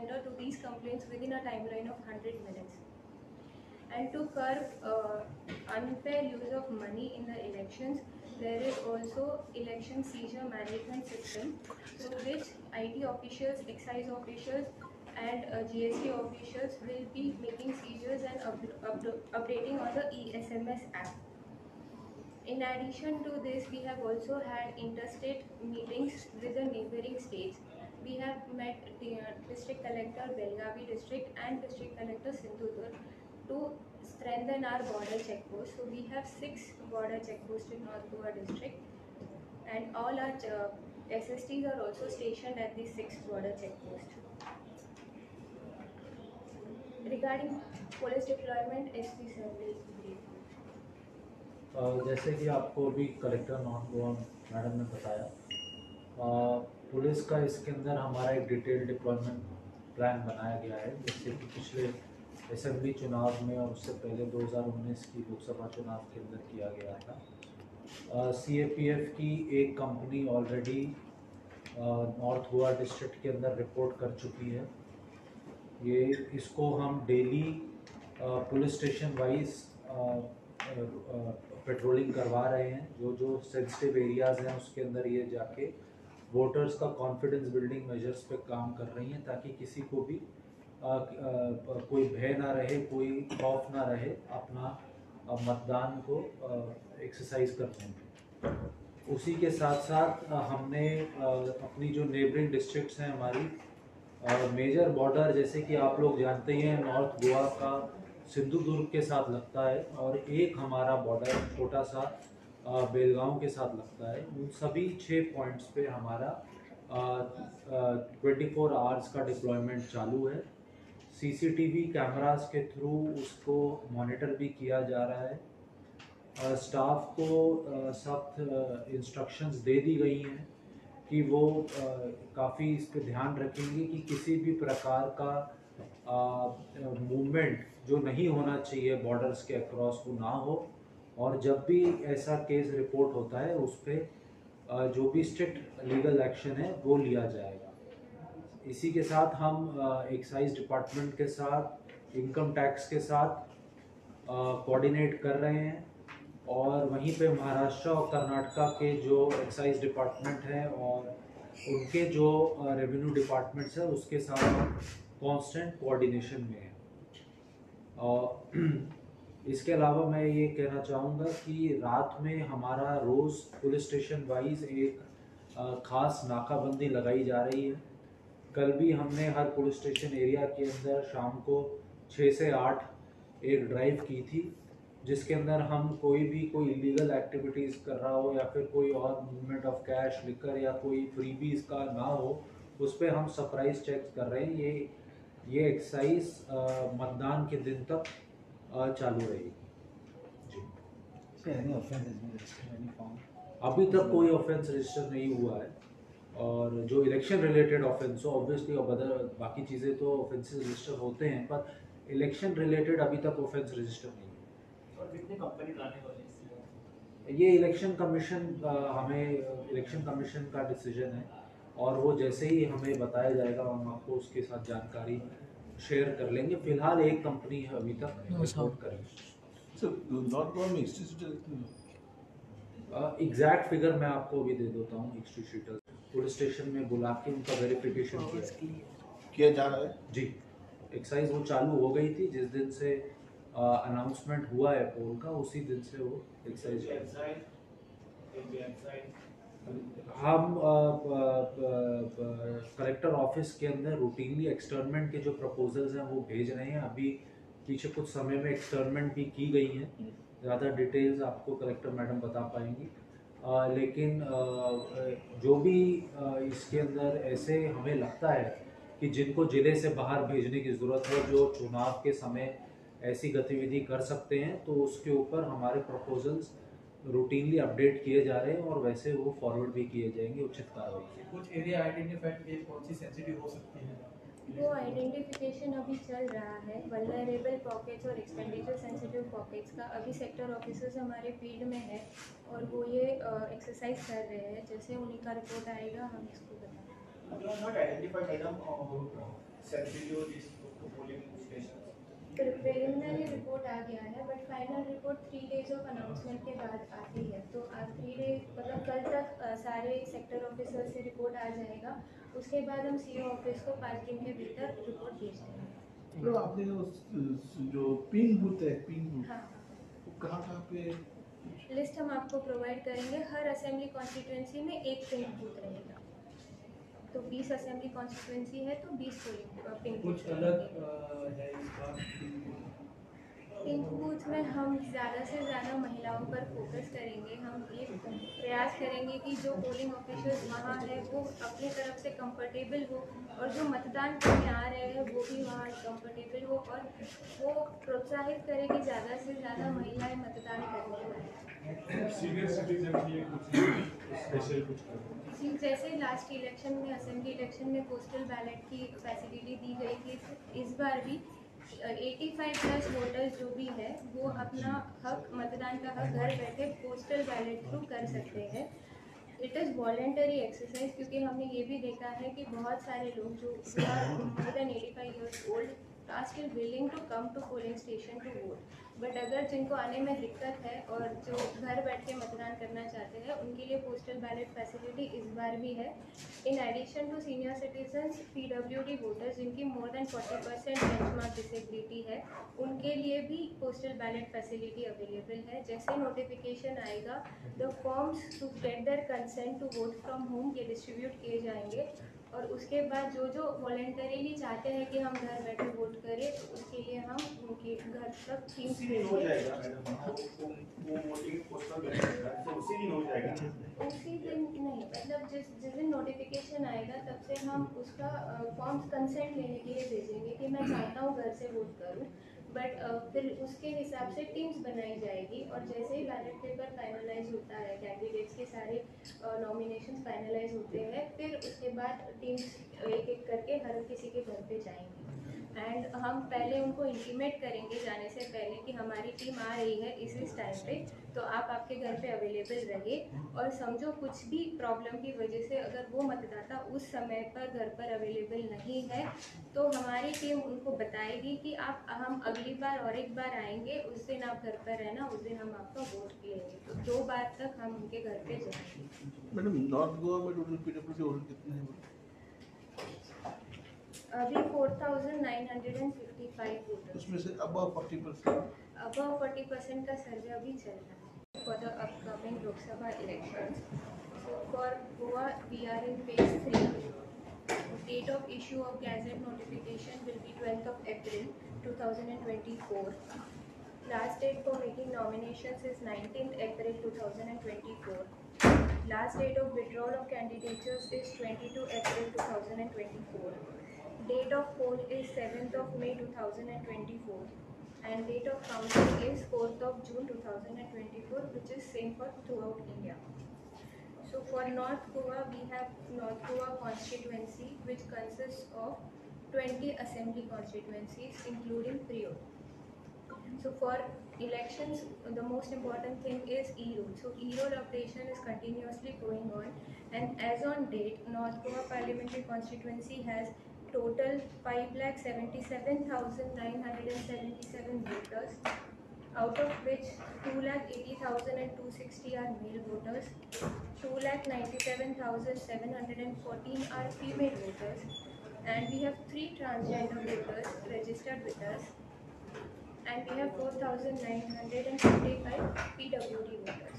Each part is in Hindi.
attender to these complaints within a timeline of 100 minutes. And to curb unfair use of money in the elections, there is also election seizure management system through which IT officials, excise officials, and GST officials will be making seizures and updating on the ESMS app. In addition to this, we have also had interstate meetings with the neighboring states. We have met the District Collector Belgavi District and District Collector Sindhudurg to strengthen our border checkposts. So we have 6 border checkposts in North Goa district, and all our SSTs are also stationed at the 6 border checkposts. Regarding police deployment, SP sir will brief. जैसे कि आपको अभी कलेक्टर नॉर्थ गोवा मैडम ने बताया, पुलिस का इसके अंदर हमारा एक डिटेल डिप्लॉयमेंट प्लान बनाया गया है। जैसे कि पिछले असेंबली चुनाव में और उससे पहले 2019 की लोकसभा चुनाव के अंदर किया गया था। CAPF की एक company already north Goa district के अंदर रिपोर्ट कर चुकी है। इसको हम daily police station wise patrolling करवा रहे हैं। जो सेंसिटिव एरियाज़ हैं उसके अंदर ये जाके वोटर्स का कॉन्फिडेंस बिल्डिंग मेजर्स पे काम कर रही हैं, ताकि किसी को भी कोई भय ना रहे, कोई खौफ ना रहे अपना मतदान को एक्सरसाइज करने में। उसी के साथ साथ हमने अपनी जो नेबरिंग डिस्ट्रिक्ट्स हैं हमारी मेजर बॉर्डर, जैसे कि आप लोग जानते ही हैं, नॉर्थ गोवा का सिंधुदुर्ग के साथ लगता है और एक हमारा बॉर्डर छोटा सा बेलगांव के साथ लगता है। उन सभी 6 पॉइंट्स पे हमारा 24 आवर्स का डिप्लॉयमेंट चालू है। CCTV कैमरास के थ्रू उसको मॉनिटर भी किया जा रहा है। स्टाफ को सख्त इंस्ट्रक्शंस दे दी गई हैं कि वो काफ़ी इस पे ध्यान रखेंगे कि किसी भी प्रकार का मूवमेंट जो नहीं होना चाहिए बॉर्डर्स के अक्रॉस वो ना हो, और जब भी ऐसा केस रिपोर्ट होता है उस पर जो भी स्ट्रिक्ट लीगल एक्शन है वो लिया जाएगा। इसी के साथ हम एक्साइज डिपार्टमेंट के साथ, इनकम टैक्स के साथ कोऑर्डिनेट कर रहे हैं, और वहीं पे महाराष्ट्र और कर्नाटका के जो एक्साइज डिपार्टमेंट हैं और उनके जो रेवेन्यू डिपार्टमेंट्स हैं उसके साथ कांस्टेंट कोऑर्डिनेशन में है। और इसके अलावा मैं ये कहना चाहूँगा कि रात में हमारा रोज़ पुलिस स्टेशन वाइज एक ख़ास नाकाबंदी लगाई जा रही है। कल भी हमने हर पुलिस स्टेशन एरिया के अंदर शाम को 6 से 8 एक ड्राइव की थी, जिसके अंदर हम कोई इलीगल एक्टिविटीज़ कर रहा हो या फिर कोई और मूवमेंट ऑफ कैश, लिकर या कोई फ्रीबीज का ना हो, उस पर हम सरप्राइज चेक कर रहे हैं। ये एक्सरसाइज मतदान के दिन तक चालू रहेगी। जी, अभी तक कोई ऑफेंस रजिस्टर नहीं हुआ है, और जो इलेक्शन रिलेटेड ऑफेंस हो ऑब्वियसली, और बाकी चीज़ें तो ऑफेंसेस रजिस्टर होते हैं, पर इलेक्शन रिलेटेड अभी तक ऑफेंस रजिस्टर नहीं है। और कितनी कंपनी लाने वाली है? ये इलेक्शन कमीशन का डिसीजन है, और वो जैसे ही हमें बताया जाएगा हम आपको उसके साथ जानकारी शेयर कर लेंगे। फिलहाल एक कंपनी है अभी तक रिपोर्ट करेंगे। एग्जैक्ट फिगर मैं आपको अभी दे देता हूँ। हिस्ट्री पुलिस स्टेशन में बुला के उनका वेरिफिकेशन किया जा रहा है। जी, एक्सरसाइज वो चालू हो गई थी जिस दिन से अनाउंसमेंट हुआ है पोल का, उसी दिन से वो एक्सरसाइज हम कलेक्टर ऑफिस के अंदर रूटीनली एक्सटर्नमेंट के जो प्रपोजल्स हैं वो भेज रहे हैं। अभी पीछे कुछ समय में एक्सटर्नमेंट भी की गई हैं, ज़्यादा डिटेल्स आपको कलेक्टर मैडम बता पाएंगी। लेकिन जो भी इसके अंदर ऐसे हमें लगता है कि जिनको ज़िले से बाहर भेजने की ज़रूरत है, जो चुनाव के समय ऐसी गतिविधि कर सकते हैं, तो उसके ऊपर हमारे प्रपोजल्स रूटीनली अपडेट किए जा रहे हैं और वैसे वो फॉरवर्ड भी किए जाएंगे उचित कार्रवाई। कुछ एरिया आइडेंटिफाइड किए कौन सी सेंसिटिव हो सकती है? वो आइडेंटिफिकेशन अभी चल रहा है। वल्नरेबल पॉकेट्स और एक्सपेंडिचर सेंसिटिव पॉकेट्स का अभी सेक्टर ऑफिसर्स हमारे फील्ड में है और वो ये एक्सरसाइज कर रहे हैं। जैसे उन्हीं का रिपोर्ट आएगा हम इसको बताएंगे। Not identified item sensitive is to polling stations? Preliminary report आ गया है, but final report 3 days of announcement के बाद आती है। तो आप 3 डेज मतलब कल तक सारे सेक्टर ऑफिसर से रिपोर्ट आ जाएगा। उसके बाद हम सीओ ऑफिस को 5 दिन के भीतर रिपोर्ट भेज देंगे। मतलब आपने जो पिंक बूथ है, पिंक बूथ हाँ, वो कहाँ पे? लिस्ट हम आपको प्रोवाइड करेंगे। हर असेंबली कॉन्स्टिट्यूंसी में एक पिंक बूथ रहेगा। तो 20 असेंबली कॉन्स्टिट्यूंसी है तो 20 पिंक कुछ बूथ अलग रहेंगे। है इस बार पिंक बूथ में हम ज़्यादा से ज़्यादा महिलाओं पर फोकस करेंगे। हम ये प्रयास करेंगे कि जो पोलिंग ऑफिसर्स वहाँ है वो अपनी तरफ से कंफर्टेबल हो, और जो मतदान करने आ रहे हैं वो भी वहाँ कंफर्टेबल हो, और वो प्रोत्साहित करें कि ज़्यादा से ज़्यादा महिलाएं मतदान करने आए। सीनियर सिटीजन के लिए कुछ स्पेशल कुछ करो। जी, जैसे लास्ट इलेक्शन में, असेंबली इलेक्शन में पोस्टल बैलेट की फैसिलिटी दी गई थी, इस बार भी 85+ वोटर्स जो भी है वो अपना हक, मतदान का हक घर बैठे पोस्टल बैलेट थ्रू कर सकते हैं। इट इज़ वॉलेंटरी एक्सरसाइज, क्योंकि हमने ये भी देखा है कि बहुत सारे लोग जो more than 85 years old are still willing to come to polling station to vote. But अगर जिनको आने में दिक्कत है और जो घर बैठ के मतदान करना चाहते हैं, उनके लिए पोस्टल बैलेट फैसिलिटी इस बार भी है। In addition to senior citizens, PWD voters जिनकी मोर देन 40% बेंचमार्क डिसेबिलिटी है, उनके लिए भी पोस्टल बैलेट फैसिलिटी अवेलेबल है। जैसे नोटिफिकेशन आएगा, the forms to get their consent to vote from home ये डिस्ट्रीब्यूट किए जाएंगे, और उसके बाद जो वॉलेंटरीली चाहते हैं कि हम घर बैठे वोट करें, तो उसके लिए हम उनके घर तक टीम उसी दिन हो जाएगा मैडम, वो वोटिंग पोस्टल बैलेट तो उसी दिन हो जाएगा ना? उसी दिन नहीं, मतलब जिस दिन नोटिफिकेशन आएगा तब से हम उसका फॉर्म्स कंसेंट लेने के लिए भेजेंगे कि मैं चाहता हूँ घर से वोट करूँ। बट फिर उसके हिसाब से टीम्स बनाई जाएगी, और जैसे ही बैलेट पेपर फाइनलाइज होता है, कैंडिडेट्स के सारे नॉमिनेशंस फाइनलाइज होते हैं, फिर उसके बाद टीम्स एक एक करके हर किसी के घर पे जाएंगी। एंड हम पहले उनको इंटीमेट करेंगे जाने से पहले कि हमारी टीम आ रही है इस टाइम पे, तो आप आपके घर पे अवेलेबल रहिए। और समझो कुछ भी प्रॉब्लम की वजह से अगर वो मतदाता उस समय पर घर पर अवेलेबल नहीं है, तो हमारी टीम उनको बताएगी कि आप हम अगली बार और एक बार आएंगे, उस दिन आप घर पर रहना, उस दिन हम आपका वोट लेंगे। तो 2 बार तक हम उनके घर पे जाएंगे। मैडम नॉर्थ गोवा में टोटल PWD वोटर कितने हैं? अभी 4,955 वोटर्स, उसमें से अबव 40%? अबव 40% का सर्वे अभी चल रहा है for the upcoming Lok Sabha elections. So for Goa, we are in phase 3. Date of issue of Gazette notification will be 12th of April 2024. Last date for making nominations is 19th April 2024. Last date of withdrawal of candidatures is 22 April 2024. Date of poll is 7th of May 2024. And date of counting is 4th of June 2024, which is same for throughout India. So for North Goa, we have North Goa constituency, which consists of 20 assembly constituencies, including Prior. So for elections, the most important thing is e-roll. So e-roll operation is continuously going on, and as on date, North Goa parliamentary constituency has total 5,77,977 voters, out of which 2,80,260 are male voters, 2,97,714 are female voters, and we have 3 transgender voters registered with us, and we have 4,955 PWD voters.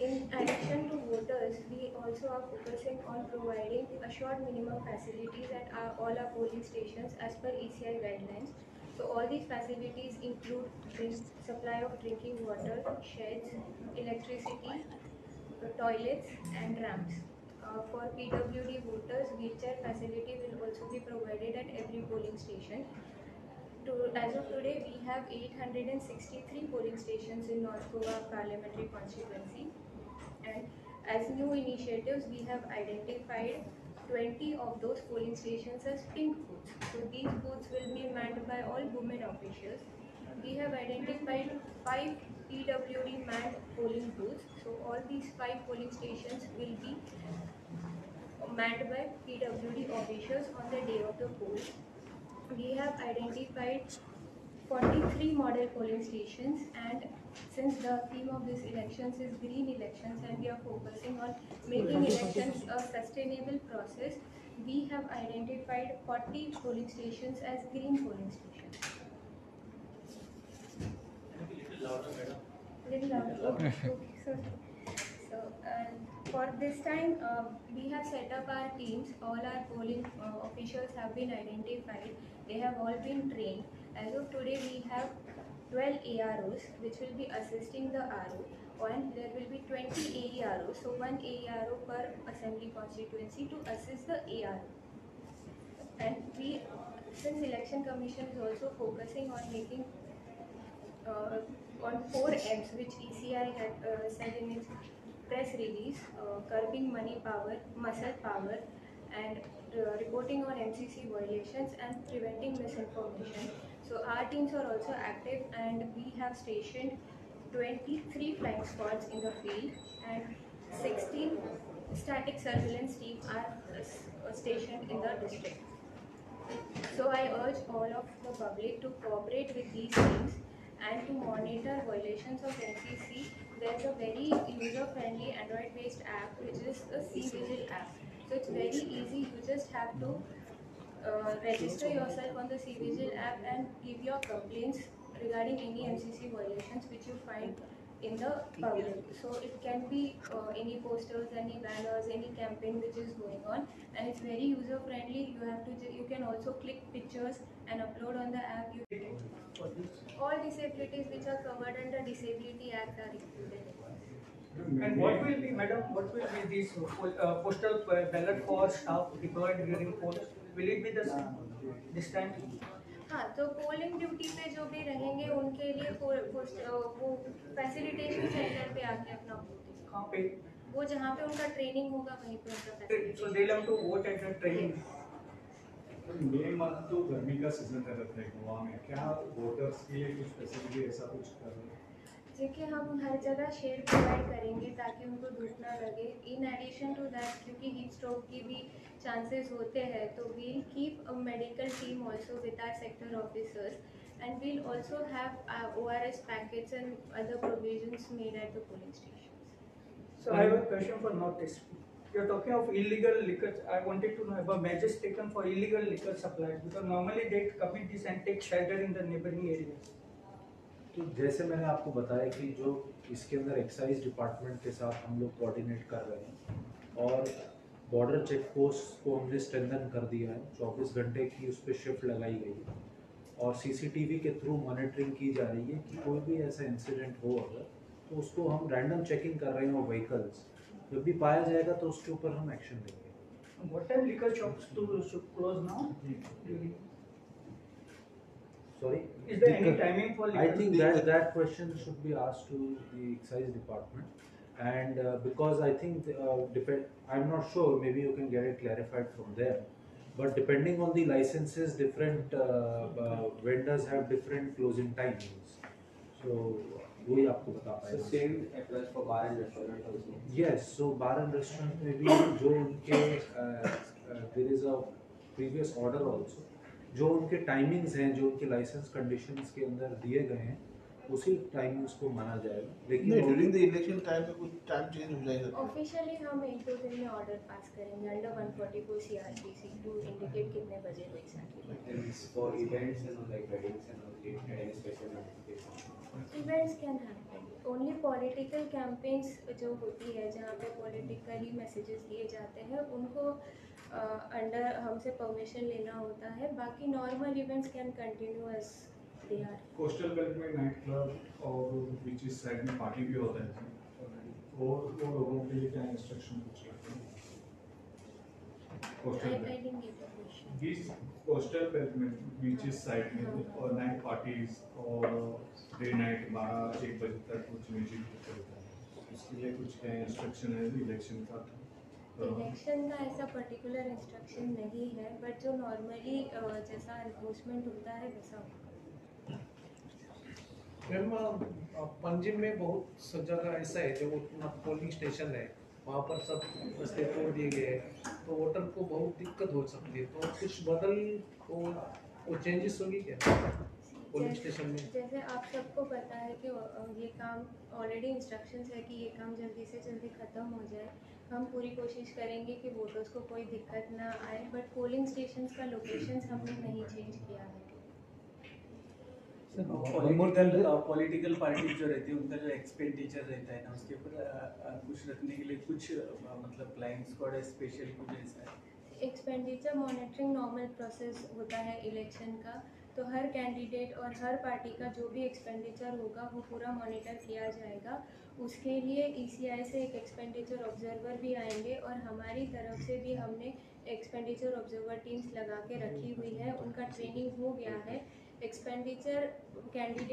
In addition to voters, we also are focusing on providing assured minimum facilities at all our polling stations as per ECI guidelines. So all these facilities include supply of drinking water, sheds, electricity, toilets and ramps. For PWD voters, wheelchair facility will also be provided at every polling station. As of today, we have 863 polling stations in North Goa parliamentary constituency. And as new initiatives, we have identified 20 of those polling stations as pink booths. So these booths will be manned by all women officials. We have identified 5 PWD manned polling booths. So all these 5 polling stations will be manned by PWD officials on the day of the poll. We have identified 43 model polling stations, and since the theme of this elections is green elections and we are focusing on making elections a sustainable process, we have identified 40 polling stations as green polling stations. Little louder, madam. Little louder. Okay, okay. So for this time, we have set up our teams. All our polling officials have been identified. They have all been trained. As of today, we have 12 AROs, which will be assisting the RO. And there will be 20 AEROs, so one AERO per assembly constituency to assist the ARO. And we, since Election Commission is also focusing on making on 4 M's, which ECI had said in its press release, curbing money power, muscle power, and reporting on MCC violations and preventing misinformation. So our teams are also active, and we have stationed 23 flying squads in the field, and 16 static surveillance teams are stationed in the district. So I urge all of the public to cooperate with these teams and to monitor violations of MCC. There's a very user-friendly Android-based app which is the C-Vigil app. So it's very easy. You just have to register yourself on the C-Vigil app and give your complaints regarding any MCC violations which you find in the public. So it can be any posters, any banners, any campaign which is going on, and it's very user friendly. You can also click pictures and upload on the app. All disabilities which are covered under Disability Act are included in this. And what will be, madam, what will be this postal ballot for staff deployed during polls? Will it be the same this time? हाँ, तो पोलिंग ड्यूटी पे जो भी रहेंगे उनके लिए वो फैसिलिटेशन सेंटर पे आके अपना कहाँ पे? वो जहाँ पे उनका ट्रेनिंग होगा वहीं पे उनका So they have to vote at the training. मई मंथ तो गर्मी का सीजन रहता है गोवा में, क्या वोटर्स के लिए कुछ स्पेसिफिकली ऐसा कुछ कर रहे हैं? देखिए हम हर जगह शेड प्रोवाइड करेंगे ताकि उनको धूप ना लगे. इन एडिशन टू दैट, क्योंकि हीट स्ट्रोक की भी चांसेस होते हैं, तो we'll keep a medical team also with our sector officers, and we'll also have ORS packets and other provisions made at the polling stations. So I have a question for Northeast. You are talking of illegal liquor. I wanted to know about measures taken for illegal liquor supplies, because normally they commit this and take shelter in the neighboring areas. तो जैसे मैंने आपको बताया कि जो इसके अंदर एक्साइज डिपार्टमेंट के साथ हम लोग कोऑर्डिनेट कर रहे हैं और बॉर्डर चेक पोस्ट को हमने स्ट्रेंथन कर दिया है. 24 घंटे की उस पर शिफ्ट लगाई गई है और CCTV के थ्रू मॉनिटरिंग की जा रही है कि कोई भी ऐसा इंसिडेंट हो अगर तो उसको हम रैंडम चेकिंग कर रहे हैं वो व्हीकल्स. जब भी पाया जाएगा तो उसके ऊपर हम एक्शन लेंगे. What time liquor shops should close now? Sorry? Is there any timing for liquor? I think that question should be asked to the excise department, and because I think I'm not sure, maybe you can get it clarified from them, but depending on the licenses, different vendors have different closing timings, so वही आपको बता पाएंगे. So same applies for bar and restaurant also. Yes, so bar and restaurant में भी जो उनके there is a previous order also, जो उनके टाइमिंग्स हैं, जो उनके लाइसेंस कंडीशंस के अंदर दिए गए हैं, उसी टाइमिंग्स को माना जाएगा. लेकिन ड्यूरिंग द इलेक्शन टाइम में कुछ टाइम चेंज हो जाएगा. ऑफिशियली हम 1-2 दिन में ऑर्डर पास करेंगे अंडर 144 CRPC टू इंडिकेट कितने बजे हो exactly. And it's for events and all, like weddings and all, any special notification. Events can happen. Only political campaigns जो होती है जहाँ पे पॉलिटिकली मैसेजेस दिए जाते हैं उनको अंडर हमसे परमिशन लेना होता है. बाकी normal events can continue as they are. Coastal belt में नाइट क्लब और बीच इस साइड में पार्टी भी होता है, और वो लोगों के लिए क्या इंस्ट्रक्शन कुछ रहते हैं? Coastal I didn't get the question. Beach coastal belt में बीच इस साइड में और नाइट पार्टीज और डे नाइट 12-1 बजे तक कुछ म्यूजिक होता है, उसके लिए कुछ क्या इंस्ट्रक्शन है इलेक्शन का? इलेक्शन का ऐसा पर्टिकुलर इंस्ट्रक्शन नहीं है, बट जो नॉर्मली जैसा एनफोर्समेंट होता है वैसा होगा. मैम पंजिम में बहुत सब जगह ऐसा है जो पोलिंग स्टेशन है, वहाँ पर सब रस्ते तोड़ दिए गए हैं, तो वोटर को बहुत दिक्कत हो सकती है, तो कुछ बदल वो चेंजेस होगी क्या पोलिंग स्टेशन में? जैसे आप सबको पता है कि ये काम ऑलरेडी इंस्ट्रक्शंस है कि ये काम जल्दी से जल्दी ख़त्म हो जाए। हम पूरी कोशिश करेंगे कि वोटर्स को कोई दिक्कत ना आए, बट पोलिंग स्टेशंस का लोकेशंस हमने नहीं चेंज किया है। पॉलिटिकल पार्टी जो रहती है उनका जो एक्सपेंडिचर रहता है ना, उसके ऊपर कुछ रखने के लिए कुछ मतलब फ्लाइंग स्क्वाड है स्पेशल कुछ ऐसा है? एक्सपेंडिचर मॉनिटरिंग नॉर्मल प्रोसेस होता है इलेक्शन का, तो हर कैंडिडेट और हर पार्टी का जो भी एक्सपेंडिचर होगा वो पूरा मॉनिटर किया जाएगा। उसके लिए ECI से एक एक्सपेंडिचर ऑब्जर्वर भी आएंगे और हमारी तरफ से भी हमने एक्सपेंडिचर ऑब्जर्वर टीम्स लगा के रखी हुई है, उनका ट्रेनिंग हो गया है। Expenditure candidate